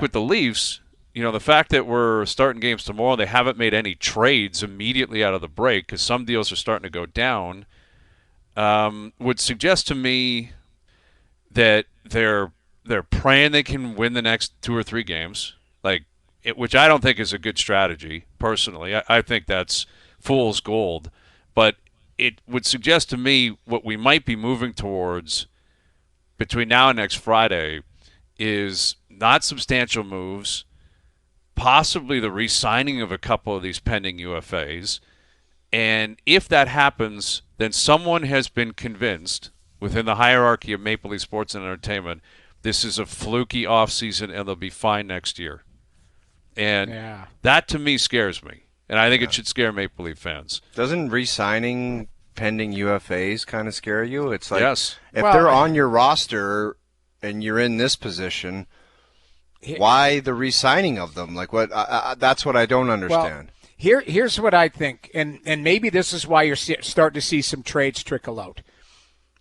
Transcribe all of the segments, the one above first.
with the Leafs, the fact that we're starting games tomorrow, they haven't made any trades immediately out of the break because some deals are starting to go down, would suggest to me that they're praying they can win the next 2 or 3 games, which I don't think is a good strategy personally. I think that's fool's gold, but it would suggest to me what we might be moving towards between now and next Friday is not substantial moves, possibly the re-signing of a couple of these pending UFAs. And if that happens, then someone has been convinced within the hierarchy of Maple Leaf Sports and Entertainment this is a fluky offseason and they'll be fine next year. And that to me scares me. And I think it should scare Maple Leaf fans. Doesn't re-signing pending UFAs kind of scare you? It's like yes. If they're on your roster and you're in this position, why the re-signing of them? Like what? That's what I don't understand. Well, here's what I think, and maybe this is why you're starting to see some trades trickle out.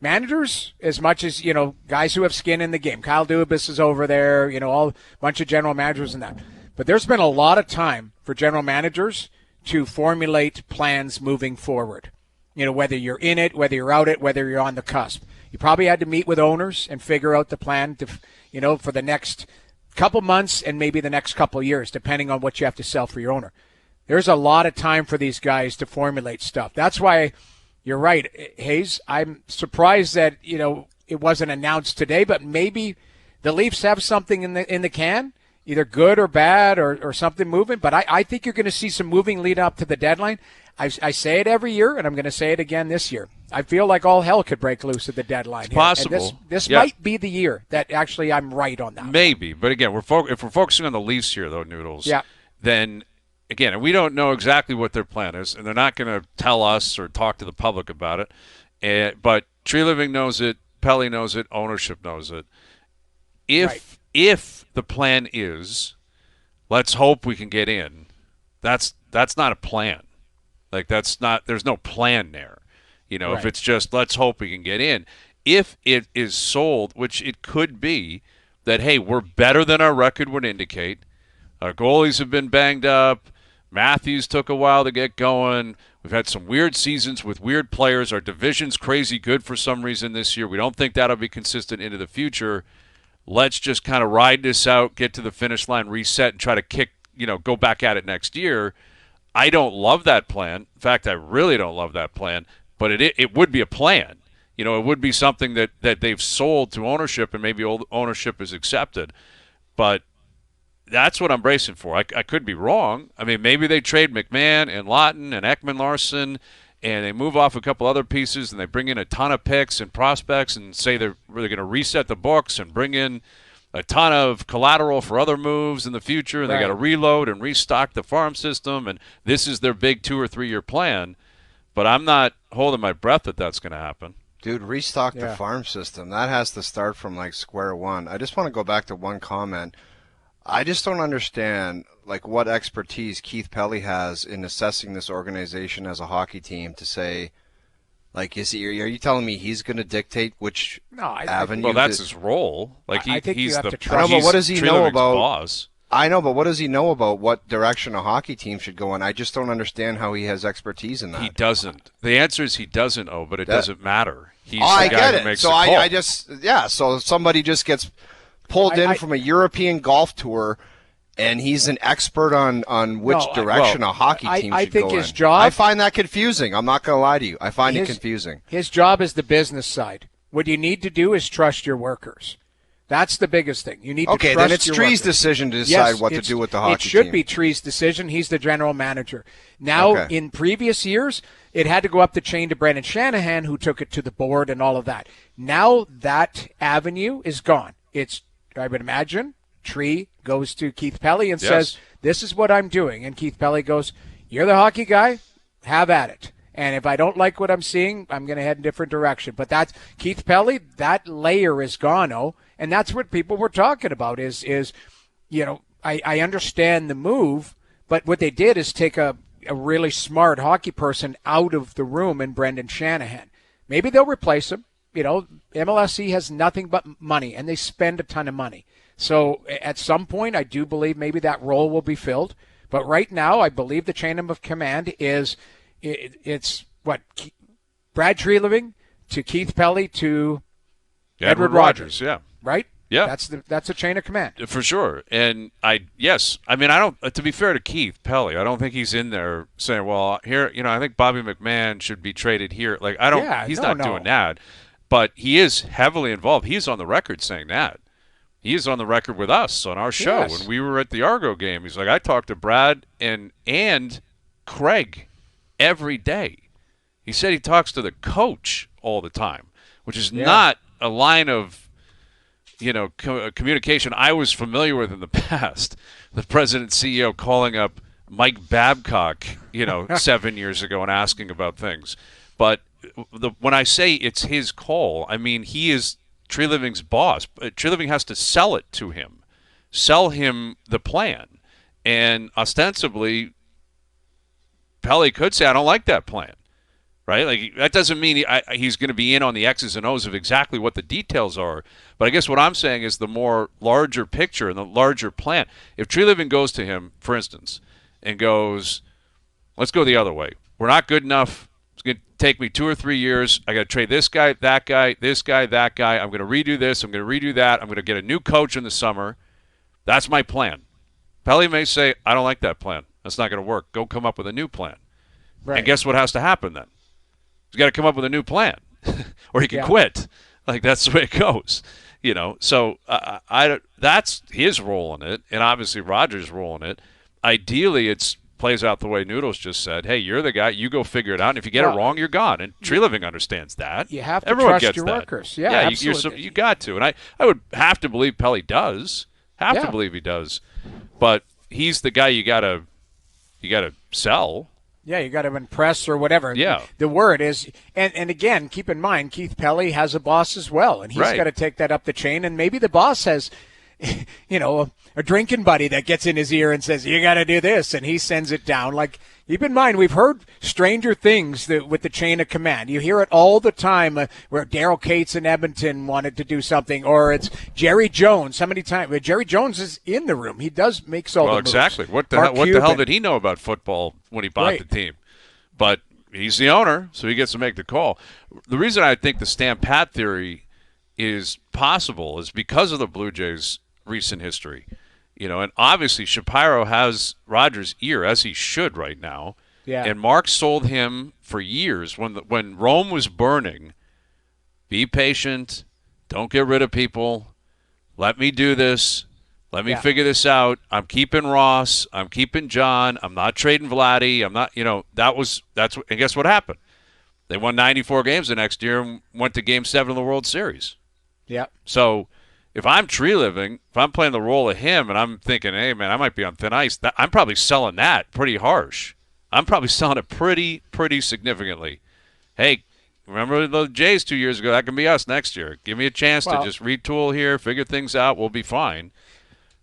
Managers, as much as, guys who have skin in the game. Kyle Dubas is over there, all a bunch of general managers and that. But there's been a lot of time for general managers to formulate plans moving forward. Whether you're in it, whether you're out it, whether you're on the cusp. You probably had to meet with owners and figure out the plan to, for the next couple months and maybe the next couple years, depending on what you have to sell for your owner. There's a lot of time for these guys to formulate stuff. That's why you're right, Hayes. I'm surprised that, it wasn't announced today, but maybe the Leafs have something in the can, either good or bad or something moving. But I think you're going to see some moving lead up to the deadline. I say it every year, and I'm going to say it again this year. I feel like all hell could break loose at the deadline. It's possible. And this might be the year that actually I'm right on that. Maybe. But again, if we're focusing on the Leafs here, though, Noodles, then, again, and we don't know exactly what their plan is, and they're not going to tell us or talk to the public about it. But Tree Living knows it, Pelley knows it, ownership knows it. If the plan is, let's hope we can get in, that's not a plan. There's no plan there. If it's just, let's hope we can get in. If it is sold, which it could be, that, hey, we're better than our record would indicate. Our goalies have been banged up. Matthews took a while to get going. We've had some weird seasons with weird players. Our division's crazy good for some reason this year. We don't think that'll be consistent into the future. Let's just kind of ride this out, get to the finish line, reset, and try to go back at it next year. I don't love that plan. In fact, I really don't love that plan. But it would be a plan. It would be something that they've sold to ownership and maybe ownership is accepted. But that's what I'm bracing for. I could be wrong. I mean, maybe they trade McMahon and Lawton and Ekman-Larsson and they move off a couple other pieces and they bring in a ton of picks and prospects and say they're really going to reset the books and bring in a ton of collateral for other moves in the future, and they got to reload and restock the farm system, and this is their big 2 or 3 year plan. But I'm not holding my breath that that's going to happen. Dude, restock the farm system. That has to start from square one. I just want to go back to one comment. I just don't understand what expertise Keith Pelley has in assessing this organization as a hockey team to say, are you telling me he's going to dictate which avenue? Well, that's his role. I think he's you have the to trust. But what does he know about boss? I know, but what does he know about what direction a hockey team should go in? I just don't understand how he has expertise in that. He doesn't. The answer is he doesn't know, but it doesn't matter. He's the I guy get who it. makes So the call. so somebody just gets pulled in from a European golf tour, and he's an expert on which direction a hockey team should go in. I think his job. I find that confusing. I'm not going to lie to you. I find it confusing. His job is the business side. What you need to do is trust your workers. That's the biggest thing. You need to trust your workers. Okay, then it's Tree's decision to decide what to do with the hockey team. It should be Tree's decision. He's the general manager. Now, in previous years, it had to go up the chain to Brendan Shanahan, who took it to the board and all of that. Now that avenue is gone. I would imagine, Tree goes to Keith Pelley and says, this is what I'm doing. And Keith Pelley goes, you're the hockey guy, have at it. And if I don't like what I'm seeing, I'm going to head in a different direction. But that's Keith Pelley, that layer is gone, and that's what people were talking about is I understand the move, but what they did is take a really smart hockey person out of the room in Brendan Shanahan. Maybe they'll replace him. MLSE has nothing but money, and they spend a ton of money. So at some point, I do believe maybe that role will be filled. But right now, I believe the chain of command is it's what Brad Treliving to Keith Pelley to Edward Rogers. Yeah. Right? Yeah. That's a chain of command. For sure. And I mean, I don't, to be fair to Keith Pelley, I don't think he's in there saying, well, here, I think Bobby McMahon should be traded here. Like, he's not doing that. But he is heavily involved. He's on the record saying that. He is on the record with us on our show. Yes. When we were at the Argo game, he's like, I talked to Brad and Craig every day. He said he talks to the coach all the time, which is not a line of communication I was familiar with in the past. The president CEO calling up Mike Babcock, 7 years ago and asking about things. But when I say it's his call, I mean he is Treliving's boss. Treliving has to sell it to him, sell him the plan. And ostensibly, Pelley could say, I don't like that plan. Right? Like, that doesn't mean he's going to be in on the X's and O's of exactly what the details are. But I guess what I'm saying is the more larger picture and the larger plan. If Treliving goes to him, for instance, and goes, let's go the other way. We're not good enough. It's going to take me 2 or 3 years. I got to trade this guy, that guy, this guy, that guy. I'm going to redo this. I'm going to redo that. I'm going to get a new coach in the summer. That's my plan. Pelley may say, I don't like that plan. That's not going to work. Go come up with a new plan. Right. And guess what has to happen then? He's got to come up with a new plan, or he can quit. Like, that's the way it goes, So that's his role in it, and obviously Rogers' role in it. Ideally, it plays out the way Noodles just said. Hey, you're the guy. You go figure it out. And if you get it wrong, you're gone. And Treliving understands that. You have to Everyone trust gets your that. workers. Yeah, absolutely. You got to. And I would have to believe Pelley does. To believe he does. But he's the guy you gotta sell. Yeah, you got to impress or whatever. Yeah. The word is, and again, keep in mind, Keith Pelley has a boss as well, and he's got to take that up the chain. And maybe the boss has, a drinking buddy that gets in his ear and says, you got to do this, and he sends it down. Like, keep in mind, we've heard stranger things with the chain of command. You hear it all the time where Daryl Cates in Edmonton wanted to do something, or it's Jerry Jones. How many times? Jerry Jones is in the room. He does make all the moves. Exactly. What the hell did he know about football when he bought the team? But he's the owner, so he gets to make the call. The reason I think the Stan Pat theory is possible is because of the Blue Jays' recent history. And obviously Shapiro has Rogers' ear, as he should right now. Yeah. And Mark sold him for years when Rome was burning. Be patient. Don't get rid of people. Let me do this. Let me figure this out. I'm keeping Ross. I'm keeping John. I'm not trading Vladdy. I'm not, and guess what happened? They won 94 games the next year and went to Game 7 of the World Series. Yeah. So if I'm Treliving, if I'm playing the role of him and I'm thinking, hey, man, I might be on thin ice, I'm probably selling that pretty harsh. I'm probably selling it pretty significantly. Hey, remember the Jays 2 years ago? That can be us next year. Give me a chance to just retool here, figure things out. We'll be fine.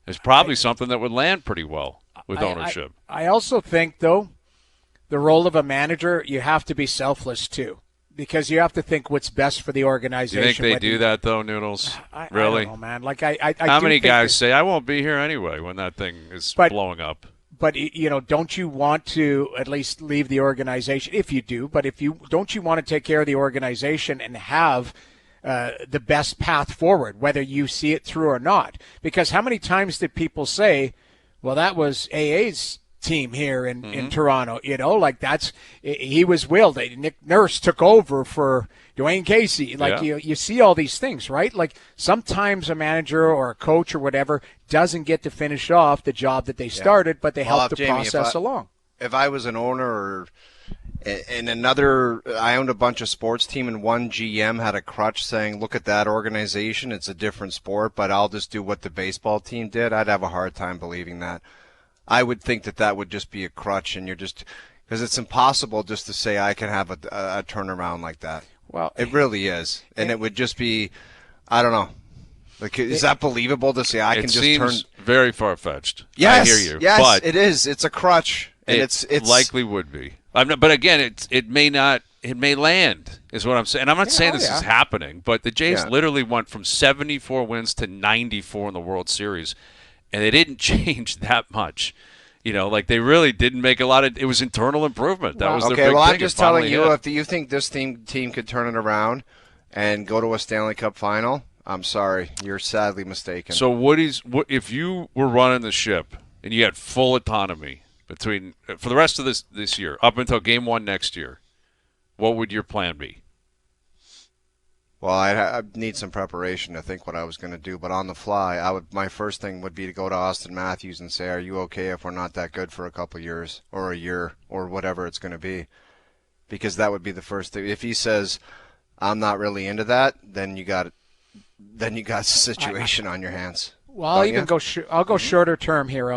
It's probably something that would land pretty well with ownership. I also think, though, the role of a manager, you have to be selfless, too, because you have to think what's best for the organization. You think they do that, though, Noodles? Really? I don't know, man. Like, I How many guys say, I won't be here anyway when that thing is blowing up? But, don't you want to at least leave the organization? If you do, but don't you want to take care of the organization and have the best path forward, whether you see it through or not? Because how many times did people say, well, that was AA's team here in Toronto, like he was willed. Nick Nurse took over for Dwayne Casey. You see all these things, right? Like, sometimes a manager or a coach or whatever doesn't get to finish off the job that they started, but they help the process along. If I was an owner or in another, I owned a bunch of sports team, and one GM had a crutch saying, look at that organization, it's a different sport, but I'll just do what the baseball team did, I'd have a hard time believing that. I would think that would just be a crutch, and you're just – because it's impossible just to say I can have a turnaround like that. Well, it really is. And it would just be – I don't know. Like, is that believable to say I can just turn – It seems very far-fetched. Yes, I hear you. Yes, it is. It's a crutch. And it likely would be. But again, it may not it may land, is what I'm saying. And I'm not saying this is happening, but the Jays literally went from 74 wins to 94 in the World Series, and they didn't change that much. Like they really didn't make a lot of. It was internal improvement. That was their big thing. I'm just telling you, if you think this team could turn it around and go to a Stanley Cup final, I'm sorry, you're sadly mistaken. So what if you were running the ship and you had full autonomy for the rest of this year up until Game 1 next year? What would your plan be? Well, I need some preparation to think what I was going to do, but on the fly, my first thing would be to go to Austin Matthews and say, "Are you okay if we're not that good for a couple of years or a year or whatever it's going to be?" Because that would be the first thing. If he says, "I'm not really into that," then you got a situation on your hands. Well, I'll go shorter term here.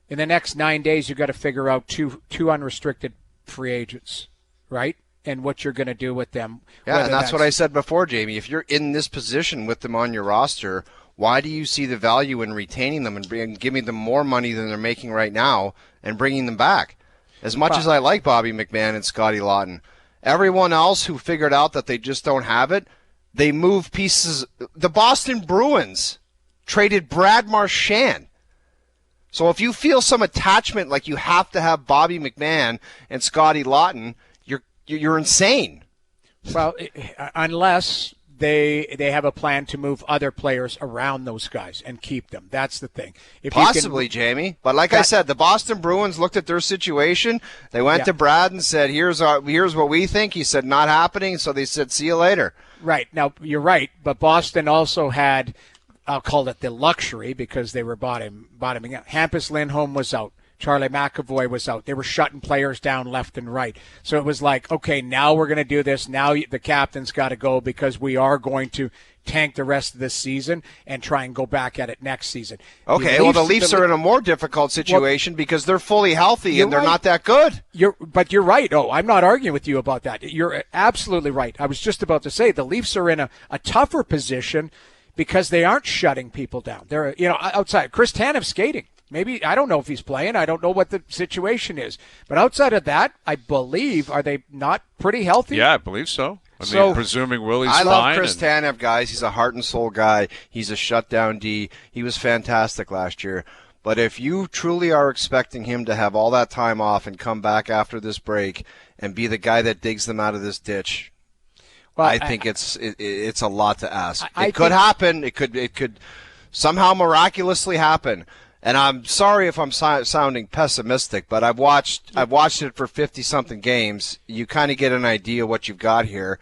In the next 9 days, you've got to figure out two unrestricted free agents, right? And what you're going to do with them. Yeah, and that's what I said before, Jamie. If you're in this position with them on your roster, why do you see the value in retaining them and giving them more money than they're making right now and bringing them back? As much as I like Bobby McMahon and Scotty Lawton, everyone else who figured out that they just don't have it, they move pieces. The Boston Bruins traded Brad Marchand. So if you feel some attachment like you have to have Bobby McMahon and Scotty Lawton, you're insane. Well, unless they have a plan to move other players around those guys and keep them. That's the thing. Possibly, Jamie. But like I said, the Boston Bruins looked at their situation. They went to Brad and said, here's what we think. He said, not happening. So they said, see you later. Right. Now, you're right. But Boston also had, I'll call it the luxury because they were bottoming out. Hampus Lindholm was out. Charlie McAvoy was out. They were shutting players down left and right. So it was like, okay, now we're going to do this. Now the captain's got to go because we are going to tank the rest of this season and try and go back at it next season. Okay, the Leafs are in a more difficult situation because they're fully healthy and they're not that good. But you're right. I'm not arguing with you about that. You're absolutely right. I was just about to say the Leafs are in a tougher position because they aren't shutting people down. They're outside. Chris Tanev's skating. Maybe, I don't know if he's playing. I don't know what the situation is. But outside of that, I believe, are they not pretty healthy? Yeah, I believe so. I mean, presuming Willie's fine. I love Chris Tanev, guys. He's a heart and soul guy. He's a shutdown D. He was fantastic last year. But if you truly are expecting him to have all that time off and come back after this break and be the guy that digs them out of this ditch, I think it's a lot to ask. It could happen. It could somehow miraculously happen. And I'm sorry if I'm sounding pessimistic, but I've watched it for 50-something games. You kind of get an idea what you've got here.